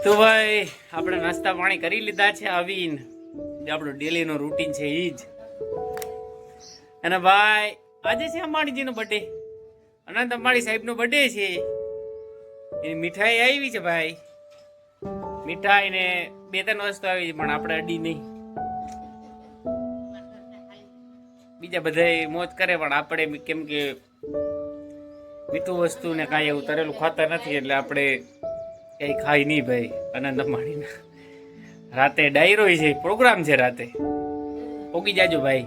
તો ભાઈ આપણે નાસ્તા પાણી કરી લીધા છે આવીને, જે આપણું ડેલી નો રૂટીન છે ઈ જ. અને ભાઈ આજે છે અંબાણીજી નો બર્થડે, અનંત અંબાણી સાહેબ નો બર્થડે છે. એની મીઠાઈ આવી છે ભાઈ, મીઠાઈ ને 2-3 વસ્તુ આવી છે, પણ આપણે અડી નહીં. બીજા બધા મોજ કરે, પણ આપણે કેમ કે મીઠું વસ્તુ ને કાંઈ એવું તરેલું ખાતા નથી, એટલે આપણે કઈ ખાઈ નહીં ભાઈ. અનંત અંબાણી રાતે ડાયરો છે, પ્રોગ્રામ છે રાતે, પોગી જાજો ભાઈ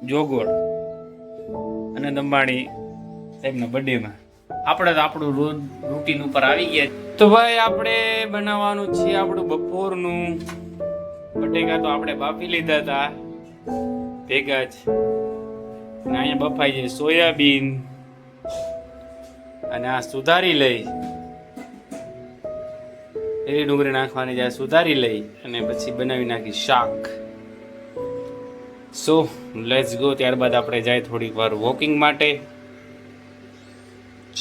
જોગોડ અનંત અંબાણી સાહેબના બર્થડેમાં. આપણે તો આપણું રોજ રૂટીન ઉપર આવી ગયા. તો ભાઈ આપણે બનાવવાનું છે આપણું બપોરનું. બટેકા તો આપણે બાફી લીધા હતા ભેગા જ, અને અહીંયા બફાઈ છે સોયાબીન, અને આ સુધારી લઈ એવી ડુંગળી નાખવાની જાય, સુધારી લઈ અને પછી બનાવી નાખી શાક. સો લેટ્સ ગો. ત્યારબાદ આપણે જાય થોડીક વાર વોકિંગ માટે.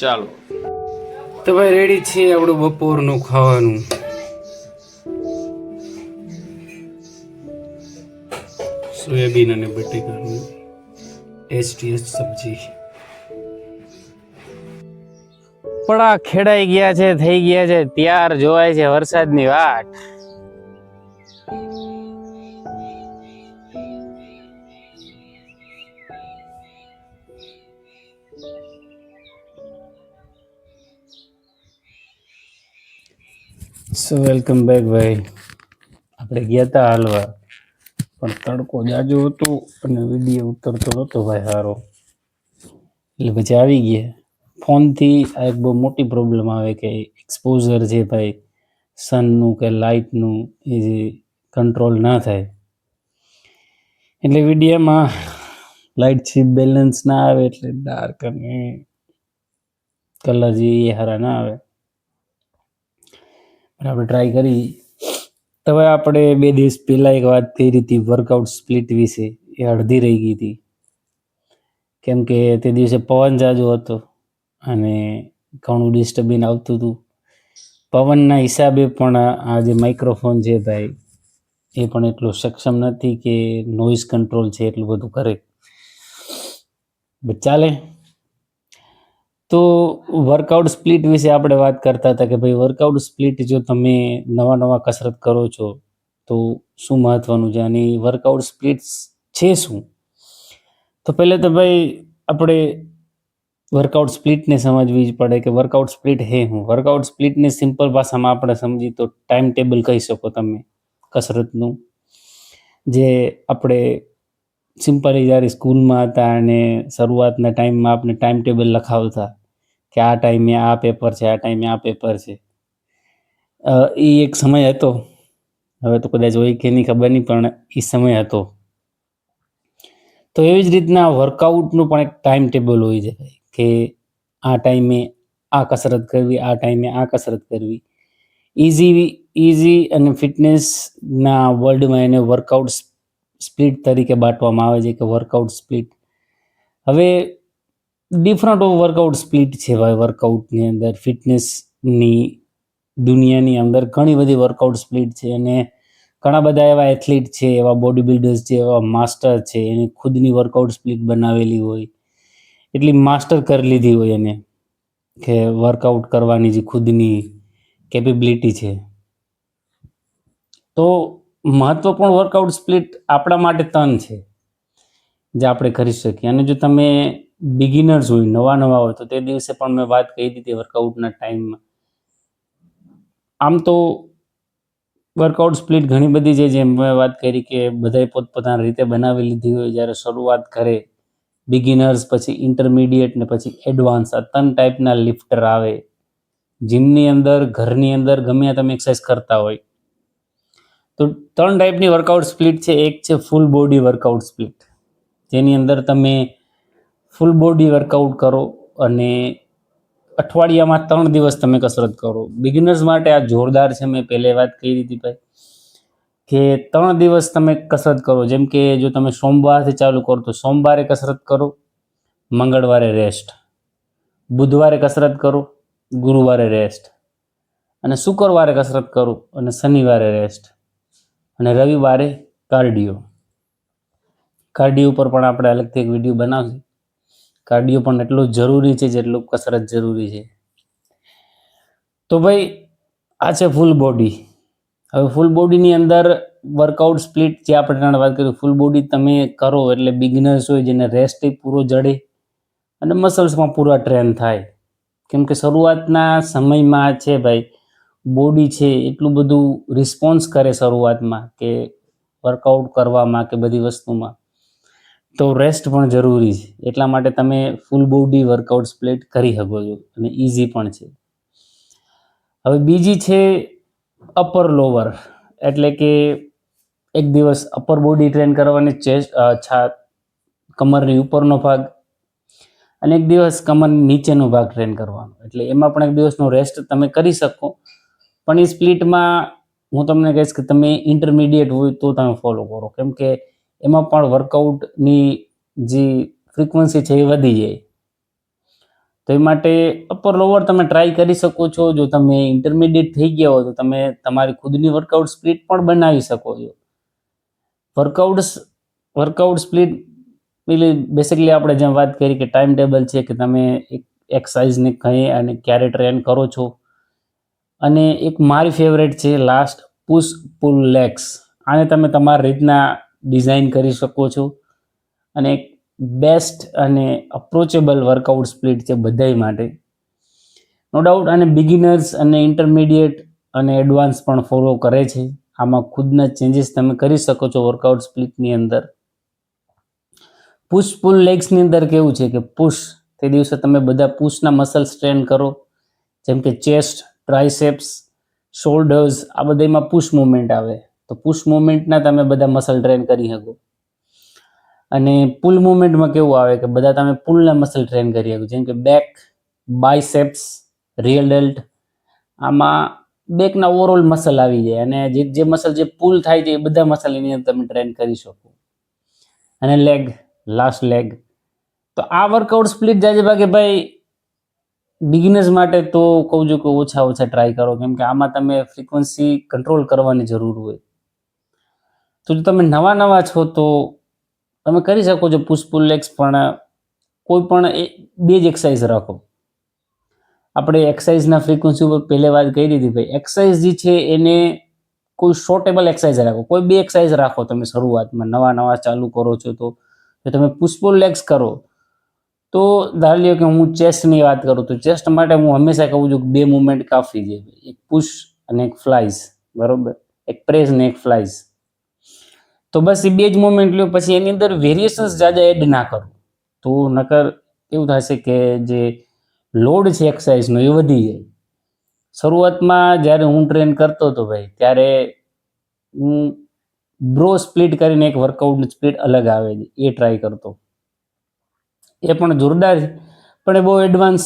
ચાલો તો ભાઈ રેડી છે આપણું બપોરનું ખાવાનું. સોયાબીન અને બટેકાનું ટેસ્ટીએસ્ટ સબ્જી. પડા ખેડાઈ ગયા છે, થઈ ગયા છે ત્યાર, જોવાય છે વરસાદની વાટ. સો વેલકમ બેક ભાઈ. આપણે ગયા હતા હાલવા, પણ તડકો જાજો હતો અને વિડીયો ઉતરતો નહોતો ભાઈ સારો, એટલે પછી આવી ગયા. ફોનથી આ એક બહુ મોટી પ્રોબ્લેમ આવે કે એક્સપોઝર છે ભાઈ સનનું કે લાઇટનું, એ જે કંટ્રોલ ના થાય, એટલે વિડીયોમાં લાઇટ શીપ બેલેન્સ ના આવે, એટલે ડાર્ક અને કલર જે એ સારા ના આવે. આપણે ટ્રાય કરી. તો હવે આપણે 2 દિવસ પહેલાં એક વાત કરી હતી વર્કઆઉટ સ્પ્લિટ વિશે, એ અડધી રહી ગઈ હતી, કેમ કે તે દિવસે પવન જાજો હતો અને ઘણું ડિસ્ટર્બિંગ આવતું હતું. પવનના હિસાબે પણ આ જે માઇક્રોફોન છે ભાઈ, એ પણ એટલું સક્ષમ નથી કે નોઇઝ કંટ્રોલ છે એટલું બધું કરે, ચાલે. તો વર્કઆઉટ સ્પ્લિટ વિશે આપણે વાત કરતા હતા કે ભાઈ વર્કઆઉટ સ્પ્લિટ જો તમે નવા કસરત કરો છો તો શું મહત્વનું છે, અને વર્કઆઉટ સ્પ્લિટ્સ છે શું. તો પહેલે તો ભાઈ આપણે વર્કઆઉટ સ્પ્લિટને સમજવી જ પડે કે વર્કઆઉટ સ્પ્લિટ હે હું. વર્કઆઉટ સ્પ્લિટને સિમ્પલ ભાષામાં આપણે સમજી તો ટાઈમ ટેબલ કહી શકો તમે કસરતનું, જે આપણે સિમ્પલી જ્યારે સ્કૂલમાં હતા અને શરૂઆતના ટાઈમમાં આપણે ટાઈમ ટેબલ લખાવતા કે આ ટાઈમે આ પેપર છે, આ ટાઈમે આ પેપર છે. એ એક સમય હતો, હવે તો કદાચ હોય કે નહીં ખબર નહીં, પણ એ સમય હતો. તો એવી જ રીતના વર્કઆઉટનું પણ એક ટાઈમ ટેબલ હોય છે કે આ ટાઈમે આ કસરત કરવી, આ ટાઈમે આ કસરત કરવી. ઇઝી અને ફિટનેસના વર્લ્ડમાં એને વર્કઆઉટ સ્પ્લિટ તરીકે બાંટવામાં આવે છે કે વર્કઆઉટ સ્પ્લિટ. હવે ડિફરન્ટ ઓફ વર્કઆઉટ સ્પ્લિટ છે ભાઈ વર્કઆઉટની અંદર. ફિટનેસની દુનિયાની અંદર ઘણી બધી વર્કઆઉટ સ્પ્લિટ છે, અને ઘણા બધા એવા એથ્લીટ છે, એવા બોડી બિલ્ડર્સ છે, એવા માસ્ટર છે, એની ખુદની વર્કઆઉટ સ્પ્લિટ બનાવેલી હોય, એટલી માસ્ટર કરી લીધી હોય એને કે વર્કઆઉટ કરવાની જે ખુદની કેપેબિલિટી છે. તો મહત્વપૂર્ણ વર્કઆઉટ સ્પ્લિટ આપણા માટે 3 છે જે આપણે કરી શકીએ. અને જો તમે બિગિનર્સ હોય, નવા હોય, તો તે દિવસે પણ મેં વાત કરી હતી વર્કઆઉટના ટાઈમમાં. આમ તો વર્કઆઉટ સ્પ્લિટ ઘણી બધી છે, જેમ મેં વાત કરી કે બધાએ પોતપોતાની રીતે બનાવી લીધી હોય. જ્યારે શરૂઆત કરે બિગિનર્સ, પછી ઇન્ટરમીડિયેટ ને પછી એડવાન્સ, આ 3 ટાઈપના લિફ્ટર આવે. જીમની અંદર, ઘરની અંદર, ગમે તમે એક્સરસાઇઝ કરતા હોય તો 3 ટાઈપની વર્કઆઉટ સ્પ્લિટ છે. એક છે ફૂલ બોડી વર્કઆઉટ સ્પ્લિટ, જેની અંદર તમે ફૂલ બોડી વર્કઆઉટ કરો અને અઠવાડિયામાં 3 દિવસ તમે કસરત કરો. બિગિનર્સ માટે આ જોરદાર છે. મેં પહેલે વાત કરી હતી ભાઈ કે 3 દિવસ તમે કસરત કરો. જેમ કે જો તમે સોમવારથી ચાલુ કરો તો સોમવારે કસરત કરો, મંગળવારે રેસ્ટ, બુધવારે કસરત કરું, ગુરુવારે રેસ્ટ, અને શુક્રવારે કસરત કરું અને શનિવારે રેસ્ટ, અને રવિવારે કાર્ડિયો. કાર્ડિયો ઉપર પણ આપણે અલગથી એક વિડીયો બનાવશું. કાર્ડિયો પણ એટલું જરૂરી છે જેટલું કસરત જરૂરી છે. તો ભાઈ આ છે ફૂલ બોડી. હવે ફૂલ બોડીની અંદર વર્કઆઉટ સ્પ્લિટ જે આપણે વાત કરી, ફૂલ બોડી તમે કરો એટલે બિગિનર્સ હોય જેને રેસ્ટ પૂરો જડે અને મસલ્સમાં પૂરા ટ્રેન થાય. કેમ કે શરૂઆતના સમયમાં છે ભાઈ, બોડી છે એટલું બધું રિસ્પોન્સ કરે શરૂઆતમાં કે વર્કઆઉટ કરવામાં કે બધી વસ્તુમાં, તો રેસ્ટ પણ જરૂરી છે. એટલા માટે તમે ફૂલ બોડી વર્કઆઉટ સ્પ્લિટ કરી શકો છો અને ઇઝી પણ છે. હવે બીજી છે અપર લોવર, એટલે કે એક દિવસ અપર બોડી ટ્રેન કરવાની, ચેસ્ટ કમરની ઉપરનો ભાગ, અને એક દિવસ કમરની નીચેનો ભાગ ટ્રેન કરવાનો. એટલે એમાં પણ એક દિવસનો રેસ્ટ તમે કરી શકો. પણ એ સ્પ્લિટમાં હું તમને કહીશ કે તમે ઇન્ટરમીડિયેટ હોય તો તમે ફોલો કરો, કેમ કે એમાં પણ વર્કઆઉટની જે ફ્રીક્વન્સી છે એ વધી જાય. તો એ માટે અપર લોવર તમે ટ્રાય કરી શકો છો. જો તમે ઇન્ટરમીડિયેટ થઈ ગયા હો તો તમે તમારી ખુદની વર્કઆઉટ સ્પ્લિટ પણ બનાવી શકો છો. વર્કઆઉટ સ્પ્લિટ એટલે બેસિકલી આપણે જેમ વાત કરી કે ટાઈમ ટેબલ છે કે તમે એક એક્સરસાઇઝને કઈ અને ક્યારે ટ્રેન કરો છો. અને એક મારી ફેવરેટ છે લાસ્ટ પુશ પુલ લેગ્સ. આને તમે તમારી રીતના ડિઝાઇન કરી શકો છો અને એક બેસ્ટ અને અપ્રોચેબલ વર્કઆઉટ સ્પ્લિટ છે બધાય માટે. નો ડાઉટ આને બિગિનર્સ અને ઇન્ટરમીડિયેટ અને એડવાન્સ પણ ફોલો કરે છે. આમાં ખુદના ચેન્જીસ તમે કરી શકો છો વર્કઆઉટ સ્પ્લિટની અંદર. પુશ પુલ લેગ્સની અંદર કેવું છે કે પુશ તે દિવસે તમે બધા પુશના મસલ્સ ટ્રેન કરો, જેમ કે ચેસ્ટ, ટ્રાઇસેપ્સ, શોલ્ડર્સ, આ બધામાં પુશ મુવમેન્ટ આવે. તો પુશ મુવમેન્ટના તમે બધા મસલ ટ્રેન કરી શકો. અને પુલ મુવમેન્ટમાં કેવું આવે કે બધા તમે પુલના મસલ ટ્રેન કરી શકો, જેમ કે બેક, બાયસેપ્સ, રિયર ડેલ્ટ. આમાં બેકના ઓવરઓલ મસલ આવી જાય અને જે મસલ જે પુલ થાય છે એ બધા મસલ એની અંદર તમે ટ્રેન કરી શકો. અને લેગ, લાસ્ટ લેગ. તો આ વર્કઆઉટ સ્પ્લિટ જાય ભાગે ભાઈ બિગિનર્સ માટે તો કહું છું કે ઓછા ટ્રાય કરો, કેમ કે આમાં તમે ફ્રીક્વન્સી કંટ્રોલ કરવાની જરૂર હોય. તો જો તમે નવા છો તો તમે કરી શકો છો પુશ પુલ લેગ્સ, પણ કોઈ પણ બે જ એક્સરસાઇઝ રાખો. આપણે એક્સરસાઇઝના ફ્રીક્વન્સી ઉપર પહેલે વાત કરી હતી ભાઈ, એક્સરસાઇઝ જે છે એને કોઈ શોર્ટેબલ એક્સરસાઇઝ રાખો, કોઈ બે એક્સરસાઇઝ રાખો. તમે શરૂઆતમાં નવા ચાલુ કરો છો તો તમે પુશ પુલ લેગ્સ કરો. તો ધારી લો કે હું ચેસ્ટની વાત કરું તો ચેસ્ટ માટે હું હંમેશા કહું છું કે બે મુવમેન્ટ કાફી છે, એક પુશ અને એક ફ્લાઇઝ, બરોબર, એક પ્રેસ ને એક ફ્લાઇઝ. તો બસ એ બે જ મુવમેન્ટ લ્યો, પછી એની અંદર વેરિએશન્સ જાજા એડ ના કરો. તો નકર એવું થશે કે જે લોડ છે એક્સરસાઇઝનો એ વધી જાય. શરૂઆતમાં જ્યારે હું ટ્રેન કરતો હતો ભાઈ, ત્યારે હું બ્રો સ્પ્લિટ કરીને એક વર્કઆઉટની સ્પ્લિટ અલગ આવે છે એ ટ્રાય કરતો. એ પણ જોરદાર છે, પણ એ બહુ એડવાન્સ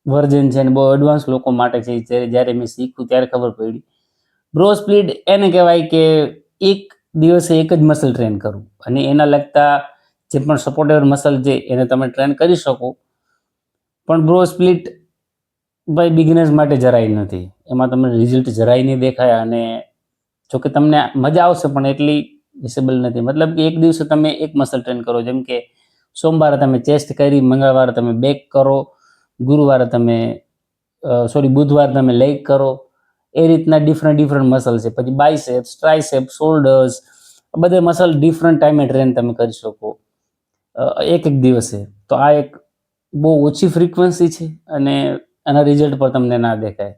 વર્ઝન છે અને બહુ એડવાન્સ લોકો માટે છે. જ્યારે મેં શીખ્યું ત્યારે ખબર પડી. બ્રો સ્પ્લિટ એને કહેવાય કે એક દિવસે એક જ મસલ ટ્રેન કરવું અને એના લગતા જે પણ સપોર્ટેડ મસલ છે એને તમે ટ્રેન કરી શકો. પણ બ્રો સ્પ્લિટ ભાઈ બિગિનર્સ માટે જરાય નથી. એમાં તમને રિઝલ્ટ જરાય નહીં દેખાય અને જોકે તમને મજા આવશે પણ એટલી વિઝિબલ નથી. મતલબ કે એક દિવસે તમે એક મસલ ટ્રેન કરો, જેમ કે સોમવારે તમે ચેસ્ટ કરી, મંગળવારે તમે બેક કરો, ગુરુવારે તમે બુધવારે તમે લેગ કરો. એ રીતના ડિફરન્ટ મસલ છે. પછી બાયસેપ્સ, ટ્રાઇસેપ્સ, શોલ્ડર્સ, બધા મસલ ડિફરન્ટ ટાઈમે ટ્રેન તમે કરી શકો એક દિવસે. તો આ એક બહુ ઓછી ફ્રીક્વન્સી છે અને એના રિઝલ્ટ પર તમને ના દેખાય.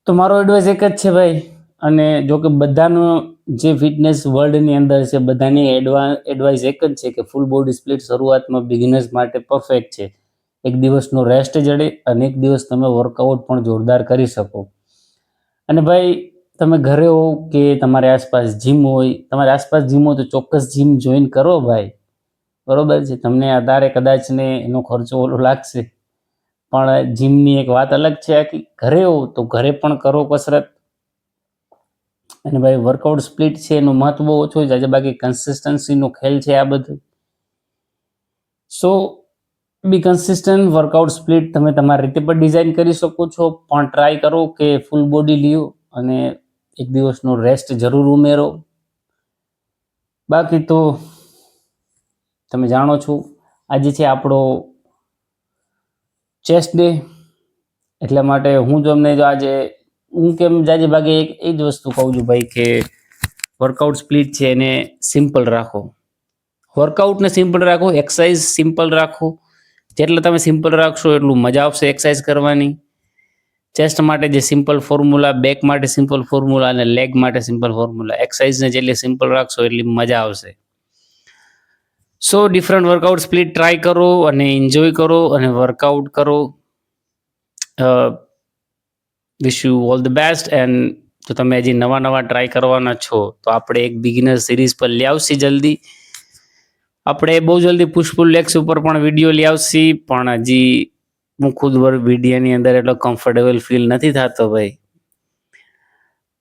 તો મારો એડવાઇસ એક જ છે ભાઈ, અને જો કે બધાનો જે ફિટનેસ વર્લ્ડની અંદર છે બધાની એડવાઇસ એક જ છે કે ફૂલ બોડી સ્પ્લિટ શરૂઆતમાં બિગિનર્સ માટે પરફેક્ટ છે. એક દિવસનો રેસ્ટ જડે અને એક દિવસ તમે વર્કઆઉટ પણ જોરદાર કરી શકો. અને ભાઈ તમે ઘરે હો કે તમારી આસપાસ જીમ હોય, તમારી આસપાસ જીમ હોય તો ચોક્કસ જીમ જોઈન કરો ભાઈ, બરોબર છે. તમને આધારે કદાચ ને એનો ખર્ચો ઓલો લાગશે, પણ જીમની એક વાત અલગ છે. કે ઘરે હો તો ઘરે પણ કરો કસરત. અને ભાઈ વર્કઆઉટ સ્પ્લિટ છે એનું મહત્વ બહુ ઓછું છે, બાકી કન્સિસ્ટન્સીનો ખેલ છે આ બધું. સો બી કન્સિસ્ટન્ટ. વર્કઆઉટ સ્પ્લિટ તમે તમારી રીતે પણ ડિઝાઇન કરી શકો છો, પણ ટ્રાય કરો કે ફૂલ બોડી લ્યો અને એક દિવસનો રેસ્ટ જરૂર ઉમેરો. બાકી તો તમે જાણો છો આજે છે આપણો ચેસ્ટ ડે, એટલા માટે હું તમને જો આજે હું કેમ જાજે ભાગે એક એ જ વસ્તુ કહું છું ભાઈ કે વર્કઆઉટ સ્પ્લિટ છે એને સિમ્પલ રાખો. વર્કઆઉટને સિમ્પલ રાખો, એક્સરસાઇઝ સિમ્પલ રાખો. જેટલા તમે સિમ્પલ રાખશો એટલું મજા આવશે એક્સરસાઇઝ કરવાની. ચેસ્ટ માટે જે સિમ્પલ ફોર્મ્યુલા, બેક માટે સિમ્પલ ફોર્મ્યુલા અને લેગ માટે સિમ્પલ ફોર્મ્યુલા. એક્સરસાઇઝને જેટલી સિમ્પલ રાખશો એટલી મજા આવશે. સો ડિફરન્ટ વર્કઆઉટ સ્પ્લિટ ટ્રાય કરો અને એન્જોય કરો અને વર્કઆઉટ કરો. Wish you all the best. And જો તમે હજી નવા ટ્રાય કરવાના છો તો આપણે એક બિગિનર સિરીઝ પર લઈ આવશી જલ્દી. આપણે બહુ જલ્દી પુશપુલ લેગ્સ ઉપર પણ વિડીયો લઈ આવશી, પણ હજી હું ખુદ વિડીયોની અંદર એટલો કમ્ફર્ટેબલ ફીલ નથી થતો ભાઈ.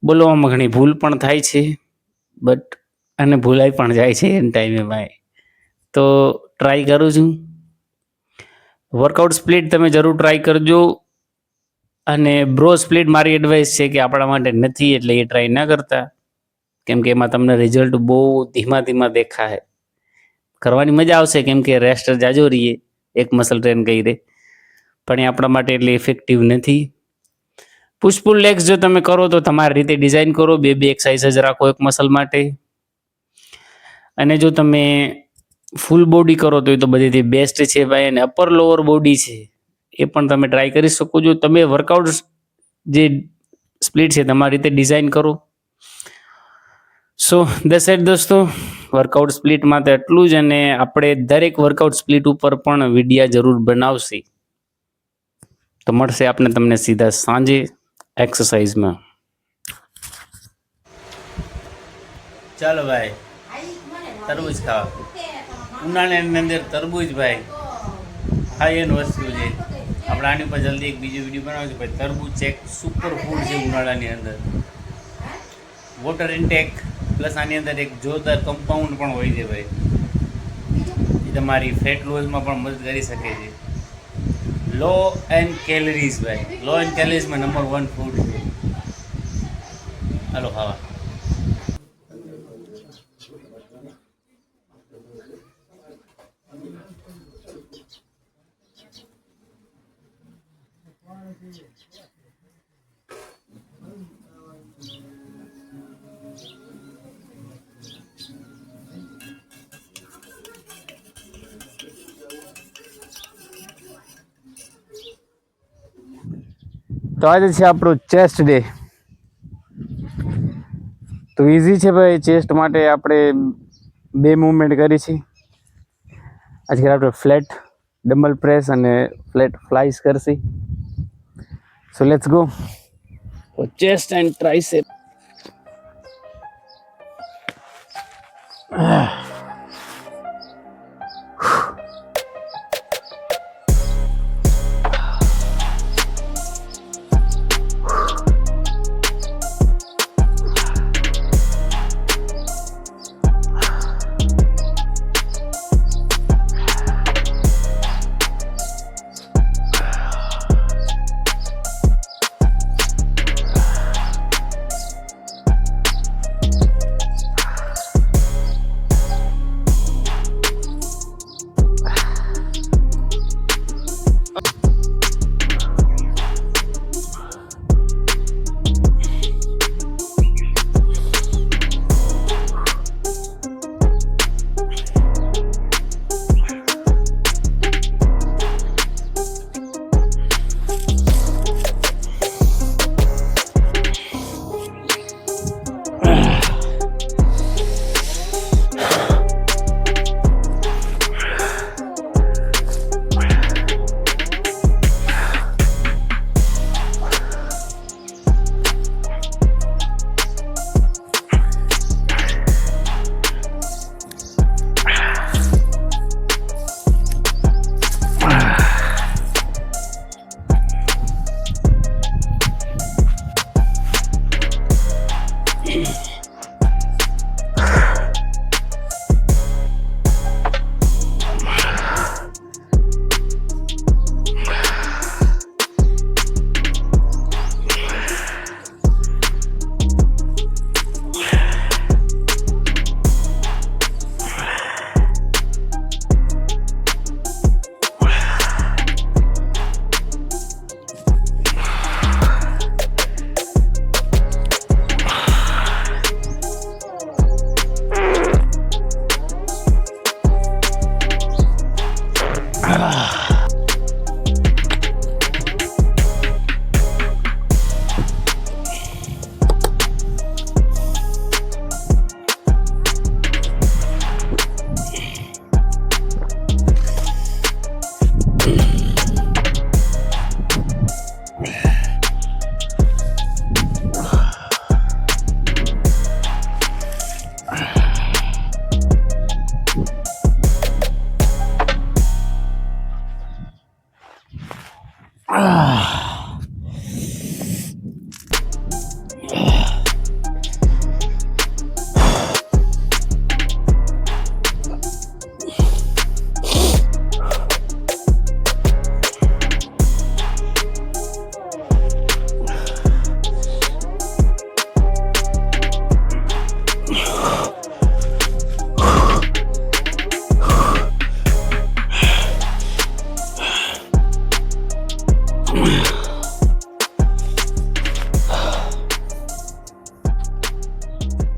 બોલવામાં ઘણી ભૂલ પણ થાય છે, બટ અને ભૂલાઈ પણ જાય છે એન ટાઈમે ભાઈ. તો ટ્રાય કરું છું. વર્કઆઉટ સ્પ્લિટ તમે જરૂર ટ્રાય કરજો. અને બ્રો સ્પ્લિટ મારી એડવાઇસ છે કે આપણા માટે નથી, એટલે એ ટ્રાય ના કરતા, કેમ કે એમાં તમને રિઝલ્ટ બહુ ધીમા દેખાય. કરવાની મજા આવશે કેમ કે રેસ્ટ જાજો રહીએ, એક મસલ ટ્રેન કરી, પણ એ આપણા માટે એટલે ઇફેક્ટિવ નથી. પુશપુલ લેગ્સ જો તમે કરો તો તમારી રીતે ડિઝાઇન કરો, બે એક્સરસાઇઝ જ રાખો એક મસલ માટે. અને જો તમે ફૂલ બોડી કરો તો એ તો બધીથી બેસ્ટ છે ભાઈ. અને અપર લોઅર બોડી છે એ પણ તમે ટ્રાય કરી શકો છો. તમે વર્કઆઉટ જે સ્પ્લિટ છે તમારી રીતે ડિઝાઇન કરો. સો ધેટ્સ ઇટ દોસ્તો, વર્કઆઉટ સ્પ્લિટમાં તો એટલું જ. અને આપણે દરેક વર્કઆઉટ સ્પ્લિટ ઉપર પણ વિડીયા જરૂર બનાવશી. તો મળશે આપણે તમને સીધા સાંજે એક્સરસાઇઝમાં. ચાલો ભાઈ, તરબૂચ ખાવા. ઉનાળાની અંદર તરબૂચ ભાઈ હાઈ વસ્તુ છે. આપણે આની પર જલ્દી એક બીજો વિડીયો બનાવજો ભાઈ. તરબૂચ એક સુપર ફૂડ છે ઉનાળાની અંદર. વોટર ઇન્ટેક પ્લસ આની અંદર એક જોરદાર કમ્પાઉન્ડ પણ હોય છે ભાઈ. એ તમારી ફેટ લોસમાં પણ મદદ કરી શકે છે. લો એન્ડ કેલરીઝ ભાઈ, લો એન્ડ કેલરીઝમાં નંબર 1 ફૂડ છે. હાલો ખાવા. તો આજે છે આપણો ચેસ્ટ ડે. તો ઇઝી છે ભાઈ. ચેસ્ટ માટે આપણે 2 મૂવમેન્ટ કરી છે. આજકાલ આપણે ફ્લેટ ડમ્બલ પ્રેસ અને ફ્લેટ ફ્લાઈસ કરશી. So let's go for chest and tricep.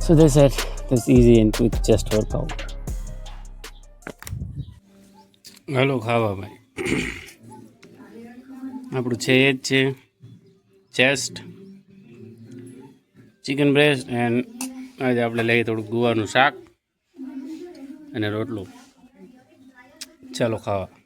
So they said this easy and quick chest workout. હાલો ખાવા ભાઈ, આપણું છે એ જ છે ચેસ્ટ ચિકન બ્રેસ્ટ એન્ડ આજે આપણે લઈએ થોડુંક ગુવારનું શાક અને રોટલું. ચાલો ખાવા.